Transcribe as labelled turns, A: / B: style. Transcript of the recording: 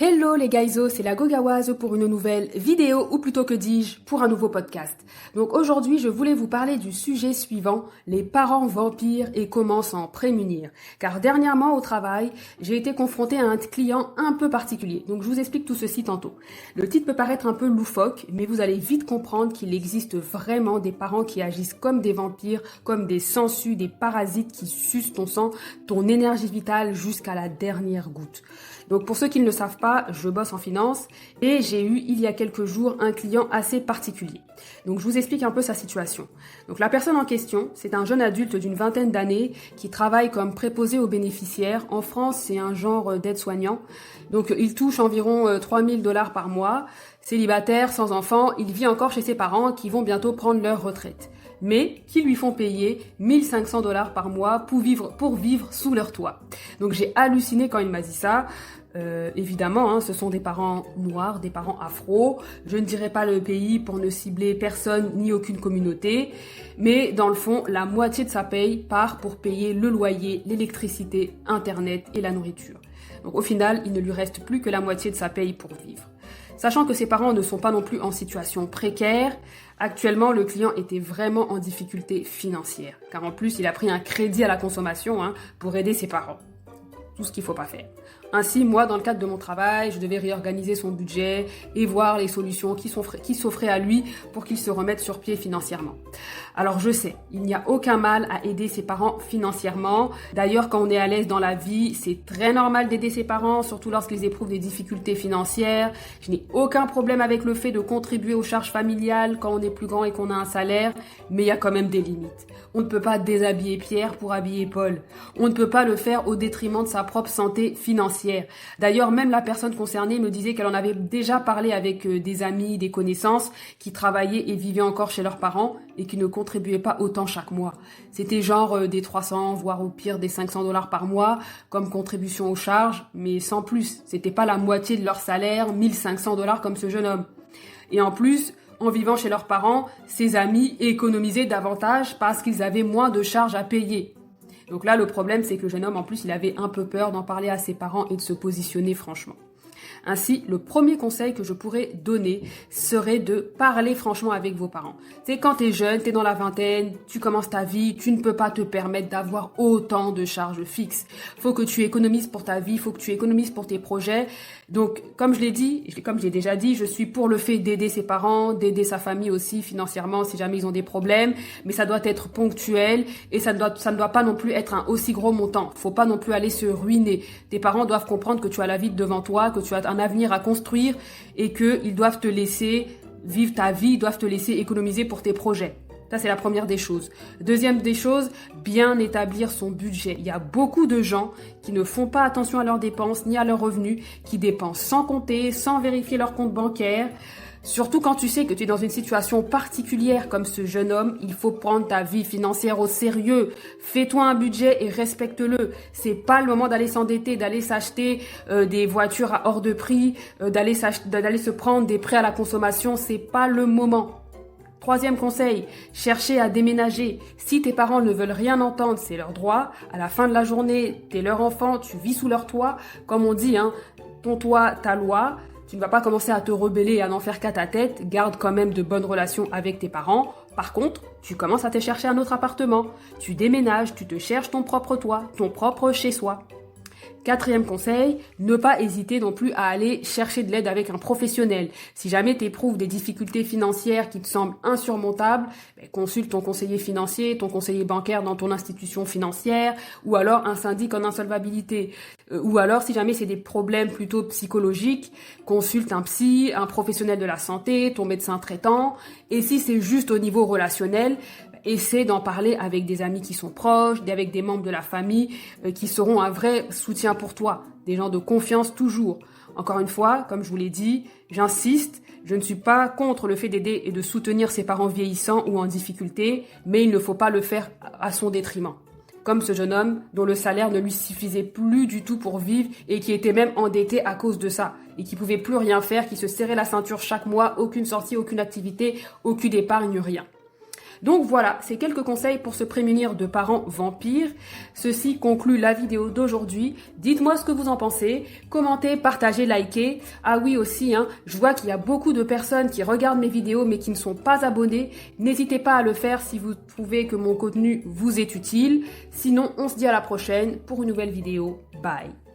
A: Hello les guys, c'est la Gogawazo pour une nouvelle vidéo, ou plutôt que dis-je, pour un nouveau podcast. Donc aujourd'hui, je voulais vous parler du sujet suivant, les parents vampires et comment s'en prémunir. Car dernièrement au travail, j'ai été confrontée à un client un peu particulier. Donc je vous explique tout ceci tantôt. Le titre peut paraître un peu loufoque, mais vous allez vite comprendre qu'il existe vraiment des parents qui agissent comme des vampires, comme des sangsues, des parasites qui sucent ton sang, ton énergie vitale jusqu'à la dernière goutte. Donc pour ceux qui ne le savent pas, je bosse en finance et j'ai eu il y a quelques jours un client assez particulier. Donc je vous explique un peu sa situation. Donc la personne en question, c'est un jeune adulte d'une vingtaine d'années qui travaille comme préposé aux bénéficiaires. En France, c'est un genre d'aide-soignant. Donc il touche environ 3 000 $ par mois. Célibataire, sans enfant, il vit encore chez ses parents qui vont bientôt prendre leur retraite, mais qui lui font payer 1 500 $ par mois pour vivre sous leur toit. Donc j'ai halluciné quand il m'a dit ça. Évidemment, ce sont des parents noirs, des parents afro. Je ne dirai pas le pays pour ne cibler personne ni aucune communauté, mais dans le fond, la moitié de sa paye part pour payer le loyer, l'électricité, Internet et la nourriture. Donc au final, il ne lui reste plus que la moitié de sa paye pour vivre. Sachant que ses parents ne sont pas non plus en situation précaire, actuellement le client était vraiment en difficulté financière, car en plus il a pris un crédit à la consommation pour aider ses parents. Tout ce qu'il ne faut pas faire. Ainsi, moi, dans le cadre de mon travail, je devais réorganiser son budget et voir les solutions qui s'offraient à lui pour qu'il se remette sur pied financièrement. Alors je sais, il n'y a aucun mal à aider ses parents financièrement. D'ailleurs, quand on est à l'aise dans la vie, c'est très normal d'aider ses parents, surtout lorsqu'ils éprouvent des difficultés financières. Je n'ai aucun problème avec le fait de contribuer aux charges familiales quand on est plus grand et qu'on a un salaire, mais il y a quand même des limites. On ne peut pas déshabiller Pierre pour habiller Paul. On ne peut pas le faire au détriment de sa propre santé financière. D'ailleurs, même la personne concernée me disait qu'elle en avait déjà parlé avec des amis, des connaissances qui travaillaient et vivaient encore chez leurs parents et qui ne contribuaient pas autant chaque mois. C'était genre des 300, voire au pire des 500 $ par mois comme contribution aux charges, mais sans plus. C'était pas la moitié de leur salaire, 1 500 $ comme ce jeune homme. Et en plus, en vivant chez leurs parents, ses amis économisaient davantage parce qu'ils avaient moins de charges à payer. Donc là, le problème, c'est que le jeune homme, en plus, il avait un peu peur d'en parler à ses parents et de se positionner franchement. Ainsi, le premier conseil que je pourrais donner serait de parler franchement avec vos parents. Tu sais, quand t'es jeune, t'es dans la vingtaine, tu commences ta vie, tu ne peux pas te permettre d'avoir autant de charges fixes. Faut que tu économises pour ta vie, faut que tu économises pour tes projets. Donc, comme je l'ai déjà dit, je suis pour le fait d'aider ses parents, d'aider sa famille aussi financièrement si jamais ils ont des problèmes, mais ça doit être ponctuel et ça ne doit pas non plus être un aussi gros montant. Faut pas non plus aller se ruiner. Tes parents doivent comprendre que tu as la vie devant toi, que tu as un avenir à construire et qu'ils doivent te laisser vivre ta vie, ils doivent te laisser économiser pour tes projets. Ça, c'est la première des choses. Deuxième des choses, bien établir son budget. Il y a beaucoup de gens qui ne font pas attention à leurs dépenses ni à leurs revenus, qui dépensent sans compter, sans vérifier leur compte bancaire. Surtout quand tu sais que tu es dans une situation particulière comme ce jeune homme, il faut prendre ta vie financière au sérieux. Fais-toi un budget et respecte-le. C'est pas le moment d'aller s'endetter, d'aller s'acheter des voitures à hors de prix, d'aller se prendre des prêts à la consommation. C'est pas le moment. Troisième conseil, cherchez à déménager. Si tes parents ne veulent rien entendre, c'est leur droit. À la fin de la journée, t'es leur enfant, tu vis sous leur toit. Comme on dit, ton toit, ta loi. Tu ne vas pas commencer à te rebeller et à n'en faire qu'à ta tête. Garde quand même de bonnes relations avec tes parents. Par contre, tu commences à te chercher un autre appartement. Tu déménages, tu te cherches ton propre toit, ton propre chez-soi. Quatrième conseil, ne pas hésiter non plus à aller chercher de l'aide avec un professionnel. Si jamais tu éprouves des difficultés financières qui te semblent insurmontables, consulte ton conseiller financier, ton conseiller bancaire dans ton institution financière, ou alors un syndic en insolvabilité. Ou alors, si jamais c'est des problèmes plutôt psychologiques, consulte un psy, un professionnel de la santé, ton médecin traitant. Et si c'est juste au niveau relationnel, essaie d'en parler avec des amis qui sont proches, avec des membres de la famille qui seront un vrai soutien pour toi, des gens de confiance toujours. Encore une fois, comme je vous l'ai dit, j'insiste, je ne suis pas contre le fait d'aider et de soutenir ses parents vieillissants ou en difficulté, mais il ne faut pas le faire à son détriment. Comme ce jeune homme dont le salaire ne lui suffisait plus du tout pour vivre et qui était même endetté à cause de ça et qui pouvait plus rien faire, qui se serrait la ceinture chaque mois, aucune sortie, aucune activité, aucune épargne, rien. Donc voilà, c'est quelques conseils pour se prémunir de parents vampires. Ceci conclut la vidéo d'aujourd'hui. Dites-moi ce que vous en pensez. Commentez, partagez, likez. Ah oui aussi, je vois qu'il y a beaucoup de personnes qui regardent mes vidéos mais qui ne sont pas abonnées. N'hésitez pas à le faire si vous trouvez que mon contenu vous est utile. Sinon, on se dit à la prochaine pour une nouvelle vidéo. Bye.